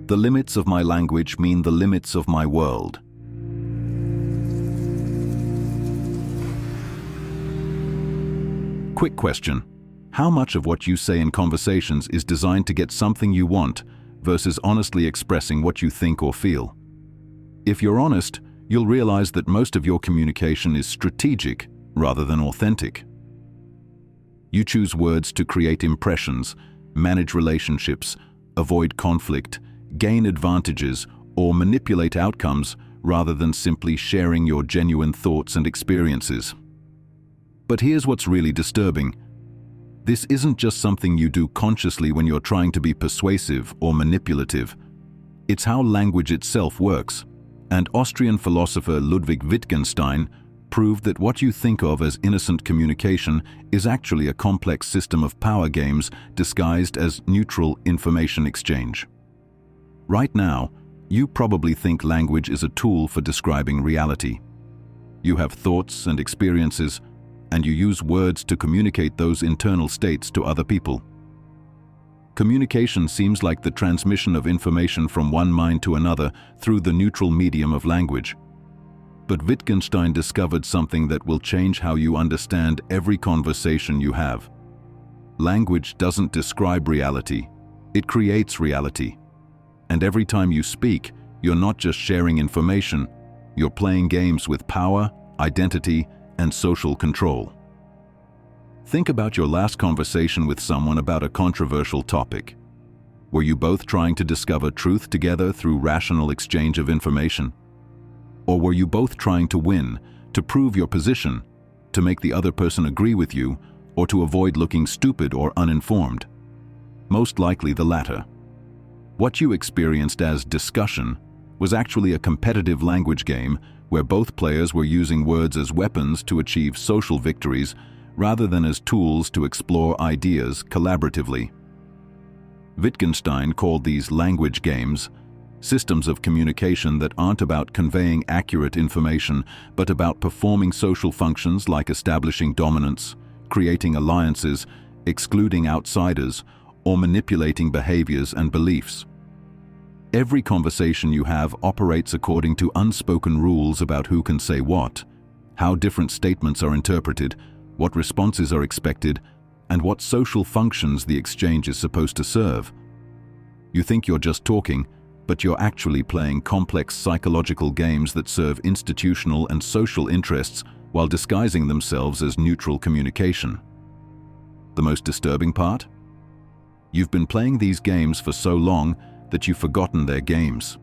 The limits of my language mean the limits of my world. Quick question. How much of what you say in conversations is designed to get something you want versus honestly expressing what you think or feel? If you're honest, you'll realize that most of your communication is strategic rather than authentic. You choose words to create impressions, manage relationships, avoid conflict, gain advantages, or manipulate outcomes rather than simply sharing your genuine thoughts and experiences. But here's what's really disturbing. This isn't just something you do consciously when you're trying to be persuasive or manipulative. It's how language itself works. And Austrian philosopher Ludwig Wittgenstein proved that what you think of as innocent communication is actually a complex system of power games disguised as neutral information exchange. Right now, you probably think language is a tool for describing reality. You have thoughts and experiences, and you use words to communicate those internal states to other people. Communication seems like the transmission of information from one mind to another through the neutral medium of language. But Wittgenstein discovered something that will change how you understand every conversation you have. Language doesn't describe reality, it creates reality. And every time you speak, you're not just sharing information, you're playing games with power, identity, and social control. Think about your last conversation with someone about a controversial topic. Were you both trying to discover truth together through rational exchange of information? Or were you both trying to win, to prove your position, to make the other person agree with you, or to avoid looking stupid or uninformed? Most likely the latter. What you experienced as discussion was actually a competitive language game where both players were using words as weapons to achieve social victories rather than as tools to explore ideas collaboratively. Wittgenstein called these language games systems of communication that aren't about conveying accurate information, but about performing social functions like establishing dominance, creating alliances, excluding outsiders, or manipulating behaviors and beliefs. Every conversation you have operates according to unspoken rules about who can say what, how different statements are interpreted, what responses are expected, and what social functions the exchange is supposed to serve. You think you're just talking, but you're actually playing complex psychological games that serve institutional and social interests while disguising themselves as neutral communication. The most disturbing part? You've been playing these games for so long that you've forgotten they're games.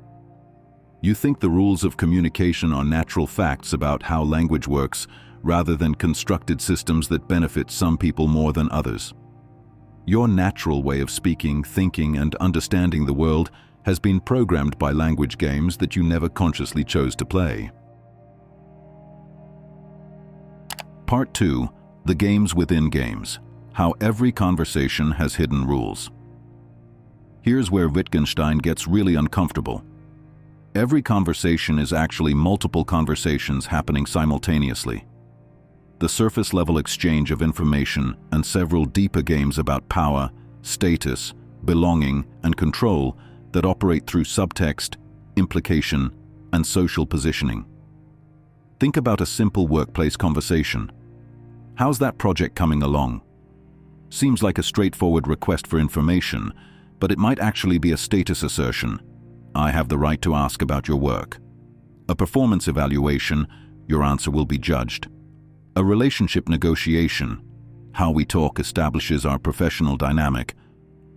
You think the rules of communication are natural facts about how language works, rather than constructed systems that benefit some people more than others. Your natural way of speaking, thinking, and understanding the world has been programmed by language games that you never consciously chose to play. Part 2. The games within games. How every conversation has hidden rules. Here's where Wittgenstein gets really uncomfortable. Every conversation is actually multiple conversations happening simultaneously. The surface-level exchange of information and several deeper games about power, status, belonging, and control that operate through subtext, implication, and social positioning. Think about a simple workplace conversation. How's that project coming along? Seems like a straightforward request for information, but it might actually be a status assertion. I have the right to ask about your work. A performance evaluation, your answer will be judged. A relationship negotiation, how we talk establishes our professional dynamic.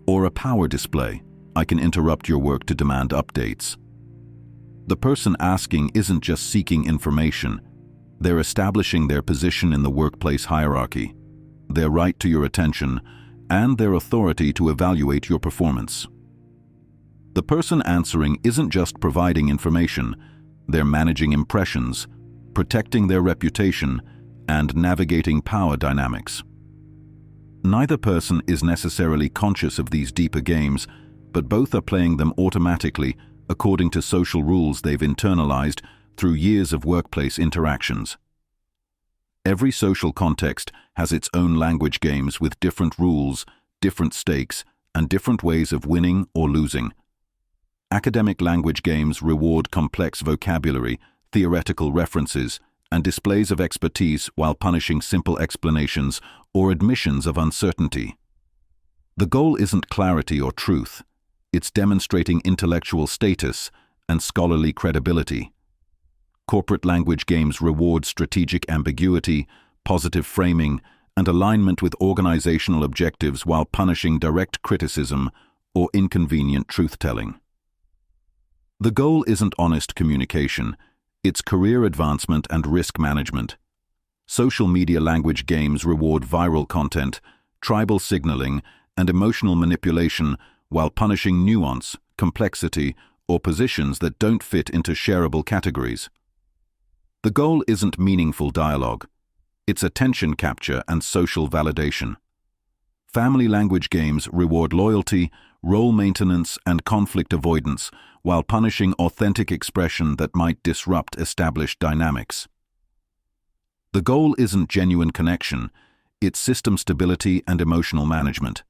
Or a power display, I can interrupt your work to demand updates. The person asking isn't just seeking information, they're establishing their position in the workplace hierarchy, their right to your attention, and their authority to evaluate your performance. The person answering isn't just providing information, they're managing impressions, protecting their reputation, and navigating power dynamics. Neither person is necessarily conscious of these deeper games, but both are playing them automatically according to social rules they've internalized through years of workplace interactions. Every social context has its own language games with different rules, different stakes, and different ways of winning or losing. Academic language games reward complex vocabulary, theoretical references, and displays of expertise while punishing simple explanations or admissions of uncertainty. The goal isn't clarity or truth, it's demonstrating intellectual status and scholarly credibility. Corporate language games reward strategic ambiguity, positive framing, and alignment with organizational objectives while punishing direct criticism or inconvenient truth-telling. The goal isn't honest communication, it's career advancement and risk management. Social media language games reward viral content, tribal signaling, and emotional manipulation while punishing nuance, complexity, or positions that don't fit into shareable categories. The goal isn't meaningful dialogue, it's attention capture and social validation. Family language games reward loyalty, role maintenance, and conflict avoidance while punishing authentic expression that might disrupt established dynamics. The goal isn't genuine connection, it's system stability and emotional management.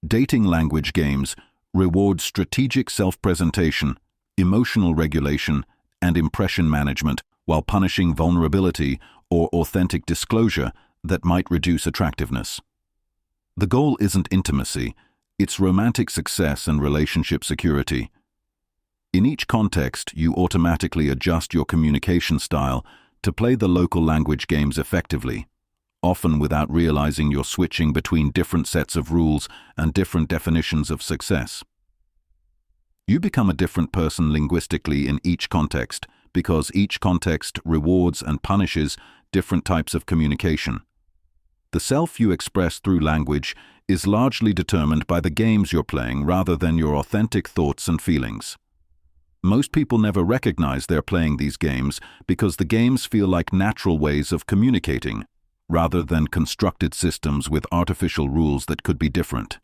Dating language games reward strategic self-presentation, emotional regulation, and impression management while punishing vulnerability or authentic disclosure that might reduce attractiveness. The goal isn't intimacy, it's romantic success and relationship security. In each context, you automatically adjust your communication style to play the local language games effectively, often without realizing you're switching between different sets of rules and different definitions of success. You become a different person linguistically in each context because each context rewards and punishes different types of communication. The self you express through language is largely determined by the games you're playing rather than your authentic thoughts and feelings. Most people never recognize they're playing these games because the games feel like natural ways of communicating, rather than constructed systems with artificial rules that could be different.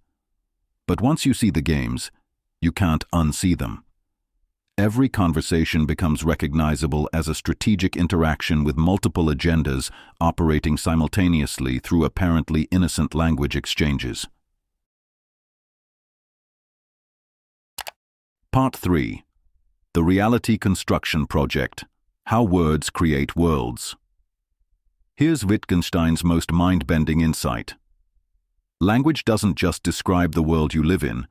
But once you see the games, you can't unsee them. Every conversation becomes recognizable as a strategic interaction with multiple agendas operating simultaneously through apparently innocent language exchanges. Part 3. The Reality Construction Project: How Words Create Worlds. Here's Wittgenstein's most mind-bending insight. Language doesn't just describe the world you live in,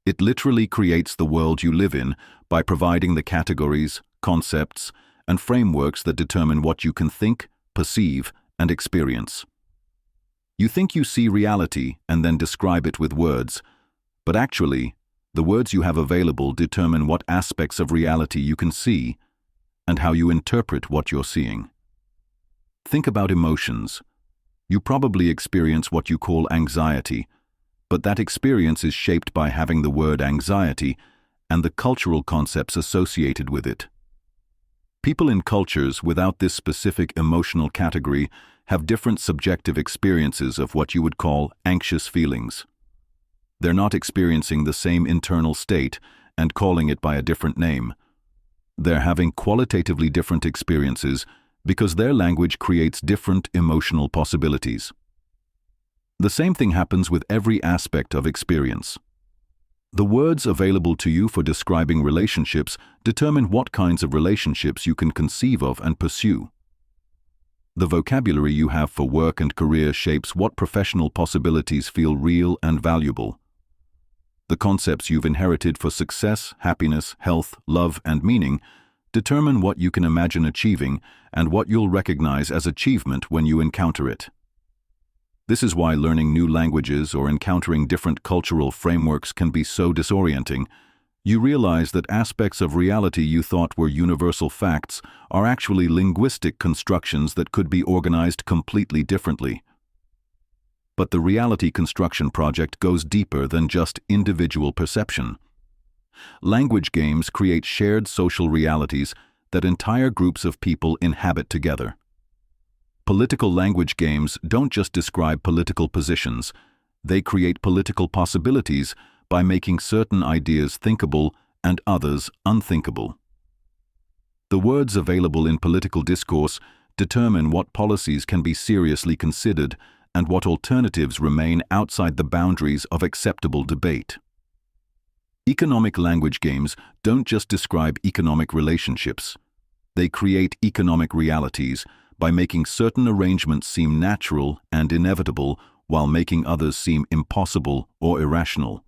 it literally creates the world you live in by providing the categories, concepts, and frameworks that determine what you can think, perceive, and experience. You think you see reality and then describe it with words, but actually, the words you have available determine what aspects of reality you can see and how you interpret what you're seeing. Think about emotions. You probably experience what you call anxiety, but that experience is shaped by having the word anxiety and the cultural concepts associated with it. People in cultures without this specific emotional category have different subjective experiences of what you would call anxious feelings. They're not experiencing the same internal state and calling it by a different name. They're having qualitatively different experiences because their language creates different emotional possibilities. The same thing happens with every aspect of experience. The words available to you for describing relationships determine what kinds of relationships you can conceive of and pursue. The vocabulary you have for work and career shapes what professional possibilities feel real and valuable. The concepts you've inherited for success, happiness, health, love, and meaning determine what you can imagine achieving and what you'll recognize as achievement when you encounter it. This is why learning new languages or encountering different cultural frameworks can be so disorienting. You realize that aspects of reality you thought were universal facts are actually linguistic constructions that could be organized completely differently. But the Reality Construction Project goes deeper than just individual perception. Language games create shared social realities that entire groups of people inhabit together. Political language games don't just describe political positions, they create political possibilities by making certain ideas thinkable and others unthinkable. The words available in political discourse determine what policies can be seriously considered and what alternatives remain outside the boundaries of acceptable debate. Economic language games don't just describe economic relationships. They create economic realities by making certain arrangements seem natural and inevitable while making others seem impossible or irrational.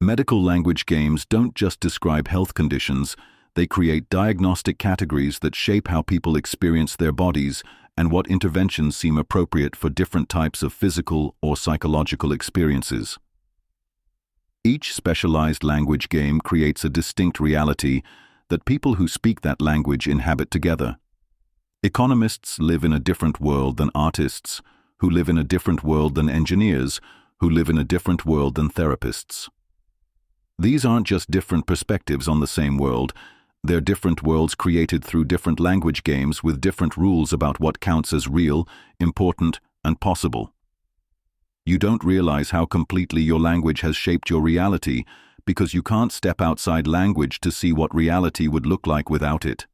Medical language games don't just describe health conditions, they create diagnostic categories that shape how people experience their bodies and what interventions seem appropriate for different types of physical or psychological experiences. Each specialized language game creates a distinct reality that people who speak that language inhabit together. Economists live in a different world than artists, who live in a different world than engineers, who live in a different world than therapists. These aren't just different perspectives on the same world, they're different worlds created through different language games with different rules about what counts as real, important, and possible. You don't realize how completely your language has shaped your reality because you can't step outside language to see what reality would look like without it.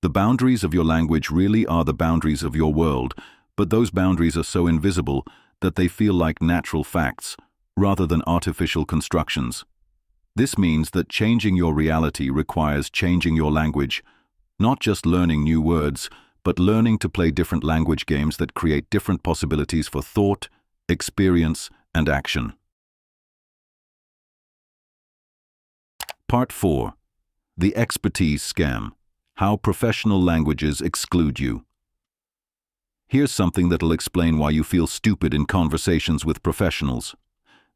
The boundaries of your language really are the boundaries of your world, but those boundaries are so invisible that they feel like natural facts rather than artificial constructions. This means that changing your reality requires changing your language, not just learning new words, but learning to play different language games that create different possibilities for thought, experience, and action. Part 4. The Expertise Scam. How Professional Languages Exclude You. Here's something that'll explain why you feel stupid in conversations with professionals.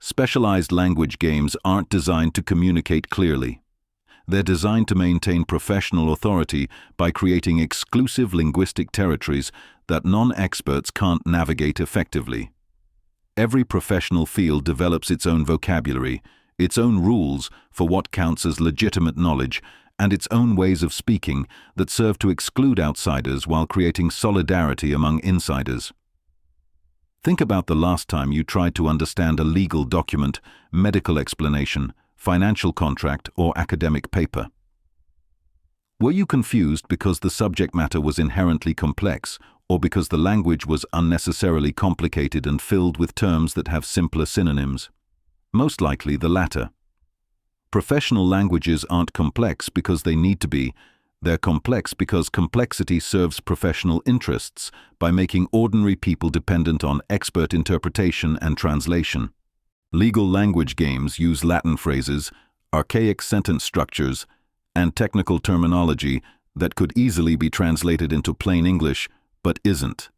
Specialized language games aren't designed to communicate clearly. They're designed to maintain professional authority by creating exclusive linguistic territories that non-experts can't navigate effectively. Every professional field develops its own vocabulary, its own rules for what counts as legitimate knowledge, and its own ways of speaking that serve to exclude outsiders while creating solidarity among insiders. Think about the last time you tried to understand a legal document, medical explanation, financial contract, or academic paper. Were you confused because the subject matter was inherently complex, or because the language was unnecessarily complicated and filled with terms that have simpler synonyms? Most likely the latter. Professional languages aren't complex because they need to be. They're complex because complexity serves professional interests by making ordinary people dependent on expert interpretation and translation. Legal language games use Latin phrases, archaic sentence structures, and technical terminology that could easily be translated into plain English, but isn't.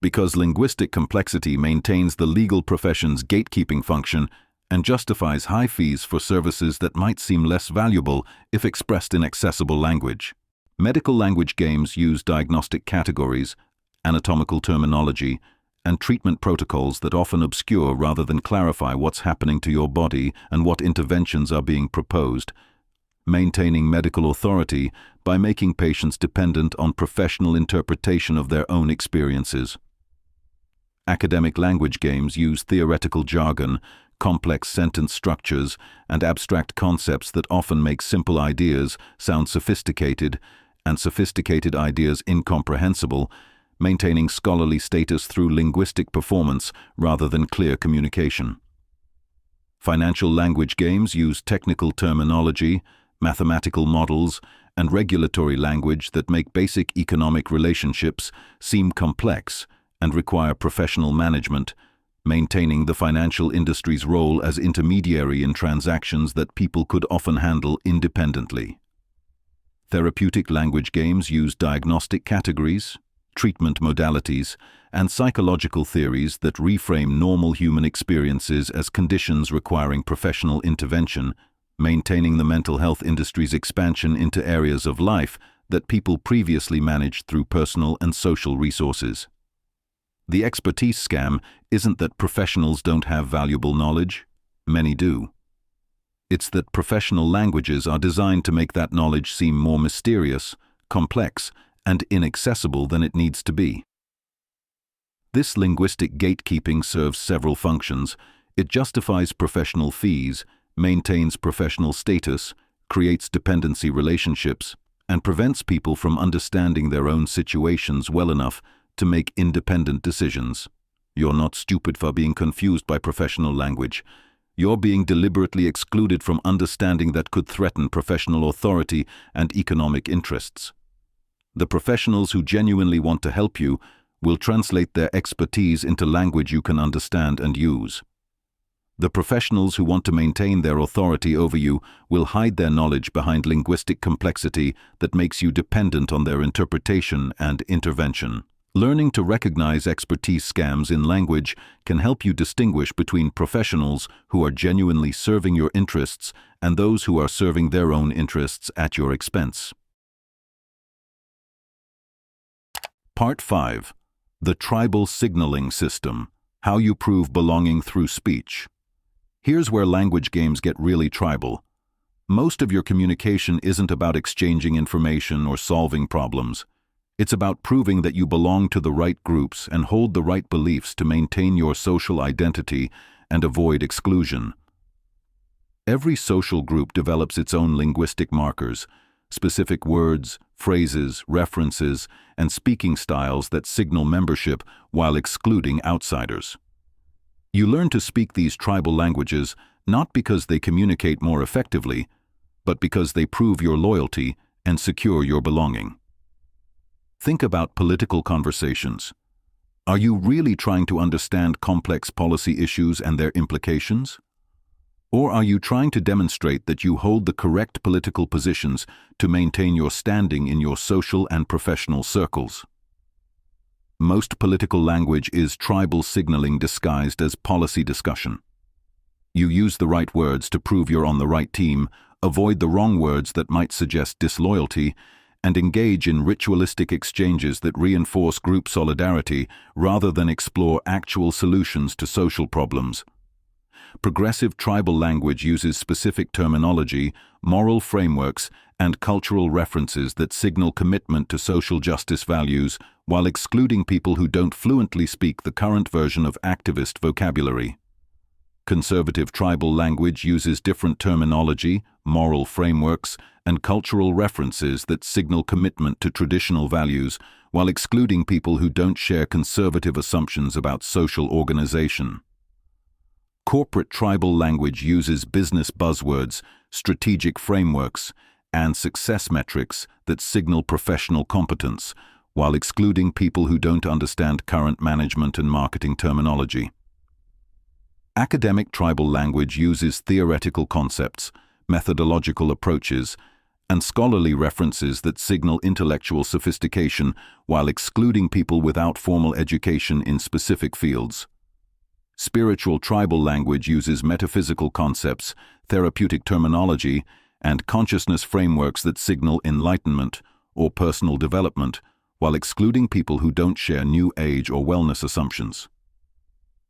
Because linguistic complexity maintains the legal profession's gatekeeping function and justifies high fees for services that might seem less valuable if expressed in accessible language. Medical language games use diagnostic categories, anatomical terminology, and treatment protocols that often obscure rather than clarify what's happening to your body and what interventions are being proposed, maintaining medical authority by making patients dependent on professional interpretation of their own experiences. Academic language games use theoretical jargon, complex sentence structures, and abstract concepts that often make simple ideas sound sophisticated and sophisticated ideas incomprehensible, maintaining scholarly status through linguistic performance rather than clear communication. Financial language games use technical terminology, mathematical models, and regulatory language that make basic economic relationships seem complex and require professional management, maintaining the financial industry's role as intermediary in transactions that people could often handle independently. Therapeutic language games use diagnostic categories, treatment modalities, and psychological theories that reframe normal human experiences as conditions requiring professional intervention, maintaining the mental health industry's expansion into areas of life that people previously managed through personal and social resources. The expertise scam isn't that professionals don't have valuable knowledge. Many do. It's that professional languages are designed to make that knowledge seem more mysterious, complex, and inaccessible than it needs to be. This linguistic gatekeeping serves several functions. It justifies professional fees, maintains professional status, creates dependency relationships, and prevents people from understanding their own situations well enough to make independent decisions. You're not stupid for being confused by professional language. You're being deliberately excluded from understanding that could threaten professional authority and economic interests. The professionals who genuinely want to help you will translate their expertise into language you can understand and use. The professionals who want to maintain their authority over you will hide their knowledge behind linguistic complexity that makes you dependent on their interpretation and intervention. Learning to recognize expertise scams in language can help you distinguish between professionals who are genuinely serving your interests and those who are serving their own interests at your expense. Part 5. The Tribal Signaling System: How You Prove Belonging Through Speech. Here's where language games get really tribal. Most of your communication isn't about exchanging information or solving problems. It's about proving that you belong to the right groups and hold the right beliefs to maintain your social identity and avoid exclusion. Every social group develops its own linguistic markers, specific words, phrases, references, and speaking styles that signal membership while excluding outsiders. You learn to speak these tribal languages not because they communicate more effectively, but because they prove your loyalty and secure your belonging. Think about political conversations. Are you really trying to understand complex policy issues and their implications? Or are you trying to demonstrate that you hold the correct political positions to maintain your standing in your social and professional circles? Most political language is tribal signaling disguised as policy discussion. You use the right words to prove you're on the right team, avoid the wrong words that might suggest disloyalty, and engage in ritualistic exchanges that reinforce group solidarity rather than explore actual solutions to social problems. Progressive tribal language uses specific terminology, moral frameworks, and cultural references that signal commitment to social justice values while excluding people who don't fluently speak the current version of activist vocabulary. Conservative tribal language uses different terminology, moral frameworks, and cultural references that signal commitment to traditional values while excluding people who don't share conservative assumptions about social organization. Corporate tribal language uses business buzzwords, strategic frameworks, and success metrics that signal professional competence while excluding people who don't understand current management and marketing terminology. Academic tribal language uses theoretical concepts, methodological approaches, and scholarly references that signal intellectual sophistication while excluding people without formal education in specific fields. Spiritual tribal language uses metaphysical concepts, therapeutic terminology, and consciousness frameworks that signal enlightenment or personal development while excluding people who don't share New Age or wellness assumptions.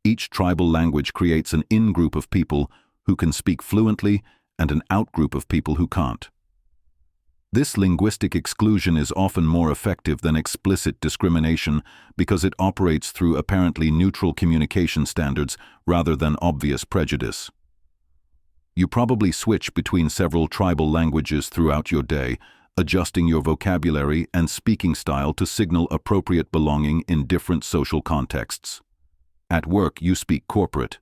Each tribal language creates an in-group of people who can speak fluently and an out-group of people who can't. This linguistic exclusion is often more effective than explicit discrimination because it operates through apparently neutral communication standards rather than obvious prejudice. You probably switch between several tribal languages throughout your day, adjusting your vocabulary and speaking style to signal appropriate belonging in different social contexts. At work, you speak corporate.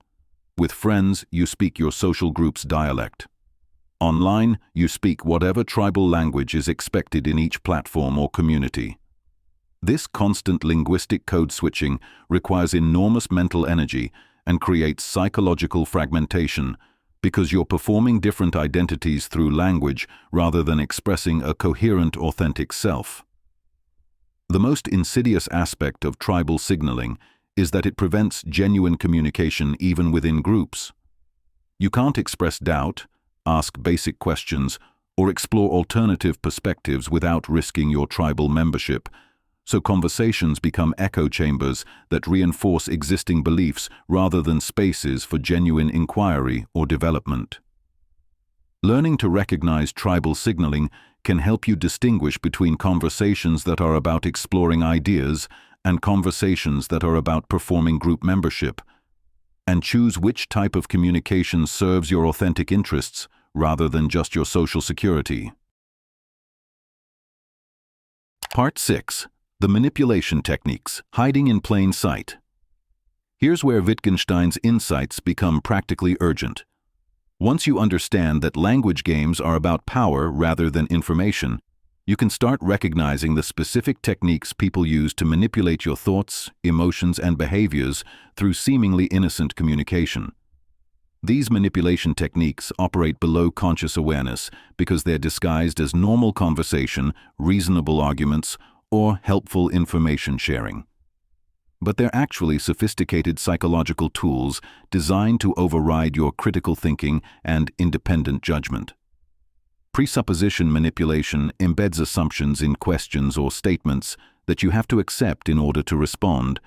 With friends, you speak your social group's dialect. Online, you speak whatever tribal language is expected in each platform or community. This constant linguistic code switching requires enormous mental energy and creates psychological fragmentation because you're performing different identities through language rather than expressing a coherent, authentic self. The most insidious aspect of tribal signaling is that it prevents genuine communication even within groups. You can't express doubt, ask basic questions, or explore alternative perspectives without risking your tribal membership, so conversations become echo chambers that reinforce existing beliefs rather than spaces for genuine inquiry or development. Learning to recognize tribal signaling can help you distinguish between conversations that are about exploring ideas and conversations that are about performing group membership, and choose which type of communication serves your authentic interests rather than just your social security. Part 6. The Manipulation Techniques: Hiding in Plain Sight. Here's where Wittgenstein's insights become practically urgent. Once you understand that language games are about power rather than information, you can start recognizing the specific techniques people use to manipulate your thoughts, emotions, and behaviors through seemingly innocent communication. These manipulation techniques operate below conscious awareness because they're disguised as normal conversation, reasonable arguments, or helpful information sharing. But they're actually sophisticated psychological tools designed to override your critical thinking and independent judgment. Presupposition manipulation embeds assumptions in questions or statements that you have to accept in order to respond,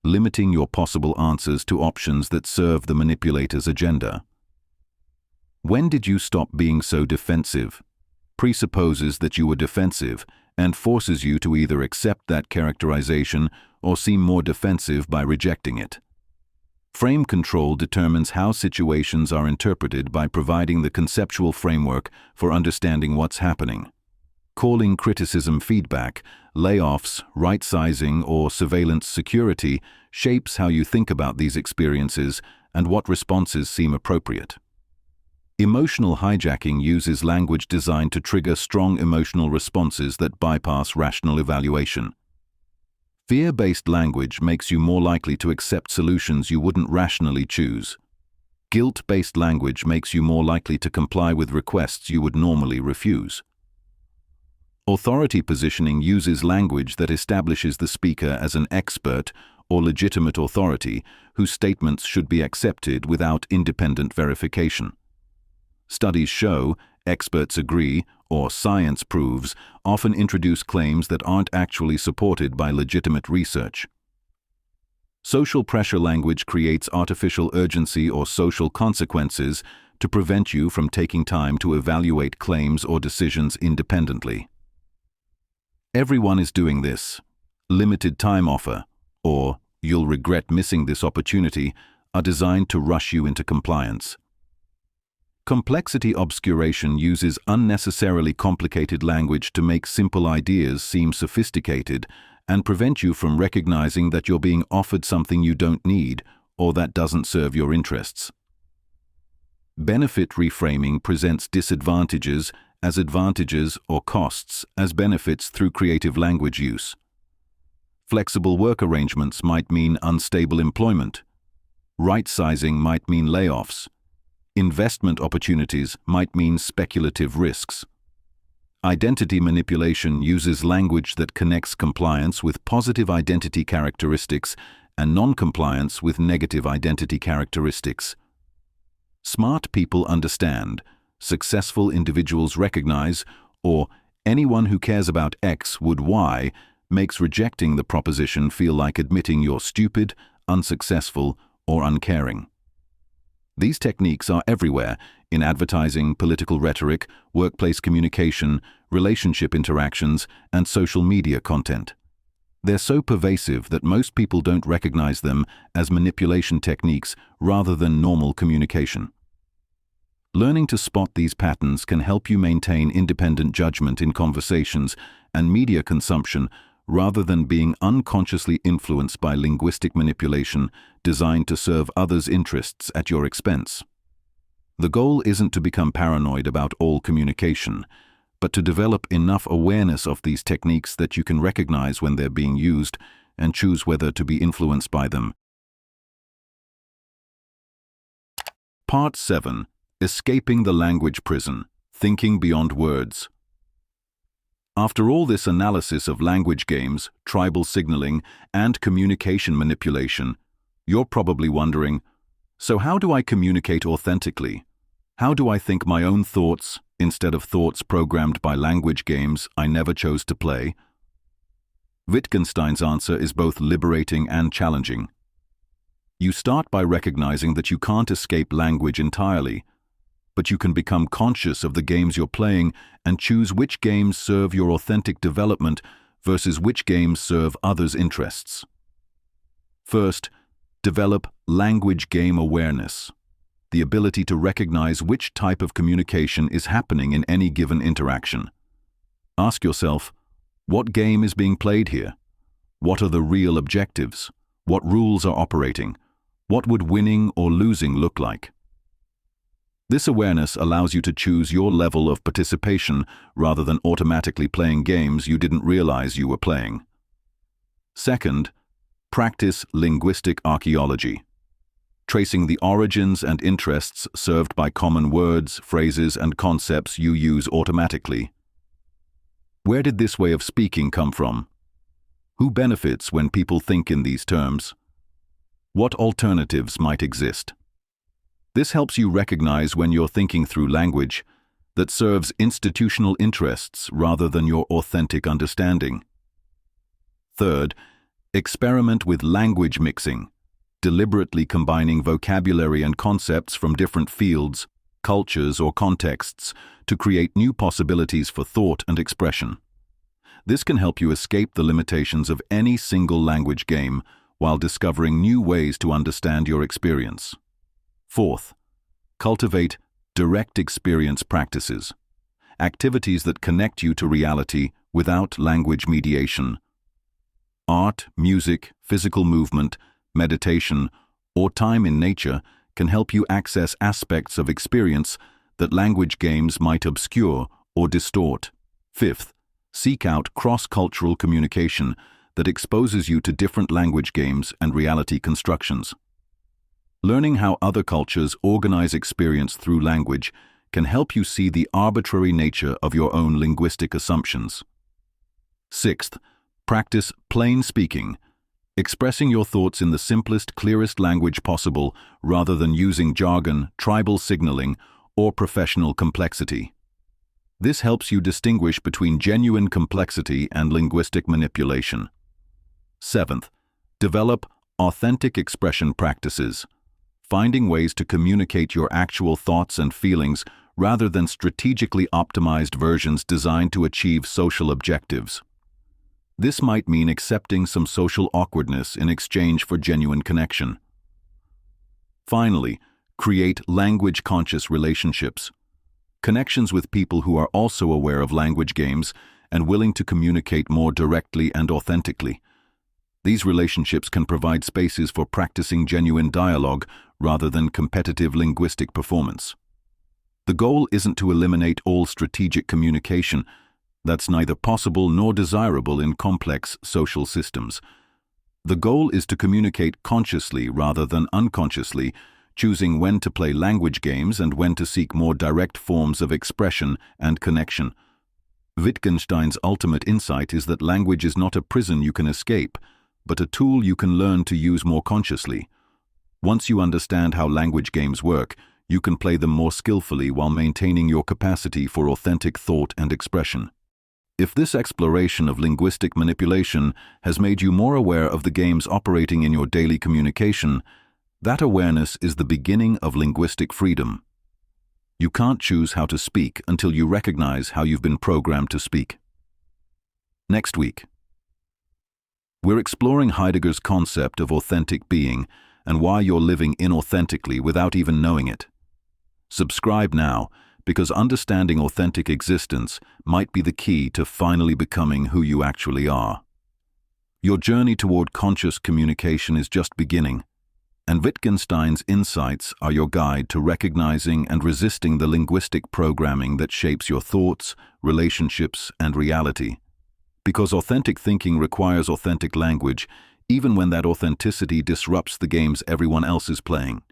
limiting your possible answers to options that serve the manipulator's agenda. When did you stop being so defensive? Presupposes that you were defensive and forces you to either accept that characterization or seem more defensive by rejecting it. Frame control determines how situations are interpreted by providing the conceptual framework for understanding what's happening. Calling criticism feedback, layoffs, right-sizing, or surveillance security shapes how you think about these experiences and what responses seem appropriate. Emotional hijacking uses language designed to trigger strong emotional responses that bypass rational evaluation. Fear-based language makes you more likely to accept solutions you wouldn't rationally choose. Guilt-based language makes you more likely to comply with requests you would normally refuse. Authority positioning uses language that establishes the speaker as an expert or legitimate authority whose statements should be accepted without independent verification. Studies show, experts agree, or science proves often introduce claims that aren't actually supported by legitimate research. Social pressure language creates artificial urgency or social consequences to prevent you from taking time to evaluate claims or decisions independently. Everyone is doing this. Limited time offer, or you'll regret missing this opportunity, are designed to rush you into compliance. Complexity obscuration uses unnecessarily complicated language to make simple ideas seem sophisticated and prevent you from recognizing that you're being offered something you don't need or that doesn't serve your interests. Benefit reframing presents disadvantages as advantages or costs as benefits through creative language use. Flexible work arrangements might mean unstable employment. Right-sizing might mean layoffs. Investment opportunities might mean speculative risks. Identity manipulation uses language that connects compliance with positive identity characteristics and non-compliance with negative identity characteristics. Smart people understand, successful individuals recognize, or anyone who cares about X would Y, makes rejecting the proposition feel like admitting you're stupid, unsuccessful, or uncaring. These techniques are everywhere in advertising, political rhetoric, workplace communication, relationship interactions, and social media content. They're so pervasive that most people don't recognize them as manipulation techniques rather than normal communication. Learning to spot these patterns can help you maintain independent judgment in conversations and media consumption rather than being unconsciously influenced by linguistic manipulation designed to serve others' interests at your expense. The goal isn't to become paranoid about all communication, but to develop enough awareness of these techniques that you can recognize when they're being used and choose whether to be influenced by them. Part 7. Escaping the Language Prison, Thinking Beyond Words. After all this analysis of language games, tribal signaling, and communication manipulation, you're probably wondering, so how do I communicate authentically? How do I think my own thoughts instead of thoughts programmed by language games I never chose to play? Wittgenstein's answer is both liberating and challenging. You start by recognizing that you can't escape language entirely, but you can become conscious of the games you're playing and choose which games serve your authentic development versus which games serve others' interests. First, develop language game awareness, the ability to recognize which type of communication is happening in any given interaction. Ask yourself, what game is being played here? What are the real objectives? What rules are operating? What would winning or losing look like? This awareness allows you to choose your level of participation rather than automatically playing games you didn't realize you were playing. Second, practice linguistic archaeology, tracing the origins and interests served by common words, phrases, and concepts you use automatically. Where did this way of speaking come from? Who benefits when people think in these terms? What alternatives might exist? This helps you recognize when you're thinking through language that serves institutional interests rather than your authentic understanding. Third, experiment with language mixing, deliberately combining vocabulary and concepts from different fields, cultures, or contexts to create new possibilities for thought and expression. This can help you escape the limitations of any single language game while discovering new ways to understand your experience. Fourth, cultivate direct experience practices, activities that connect you to reality without language mediation. Art, music, physical movement, meditation, or time in nature can help you access aspects of experience that language games might obscure or distort. Fifth, seek out cross-cultural communication that exposes you to different language games and reality constructions. Learning how other cultures organize experience through language can help you see the arbitrary nature of your own linguistic assumptions. Sixth, practice plain speaking, expressing your thoughts in the simplest, clearest language possible rather than using jargon, tribal signaling, or professional complexity. This helps you distinguish between genuine complexity and linguistic manipulation. Seventh, develop authentic expression practices, finding ways to communicate your actual thoughts and feelings rather than strategically optimized versions designed to achieve social objectives. This might mean accepting some social awkwardness in exchange for genuine connection. Finally, create language-conscious relationships, connections with people who are also aware of language games and willing to communicate more directly and authentically. These relationships can provide spaces for practicing genuine dialogue rather than competitive linguistic performance. The goal isn't to eliminate all strategic communication. That's neither possible nor desirable in complex social systems. The goal is to communicate consciously rather than unconsciously, choosing when to play language games and when to seek more direct forms of expression and connection. Wittgenstein's ultimate insight is that language is not a prison you can escape, but a tool you can learn to use more consciously. Once you understand how language games work, you can play them more skillfully while maintaining your capacity for authentic thought and expression. If this exploration of linguistic manipulation has made you more aware of the games operating in your daily communication, that awareness is the beginning of linguistic freedom. You can't choose how to speak until you recognize how you've been programmed to speak. Next week, we're exploring Heidegger's concept of authentic being and why you're living inauthentically without even knowing it. Subscribe now, because understanding authentic existence might be the key to finally becoming who you actually are. Your journey toward conscious communication is just beginning, and Wittgenstein's insights are your guide to recognizing and resisting the linguistic programming that shapes your thoughts, relationships, and reality. Because authentic thinking requires authentic language, even when that authenticity disrupts the games everyone else is playing.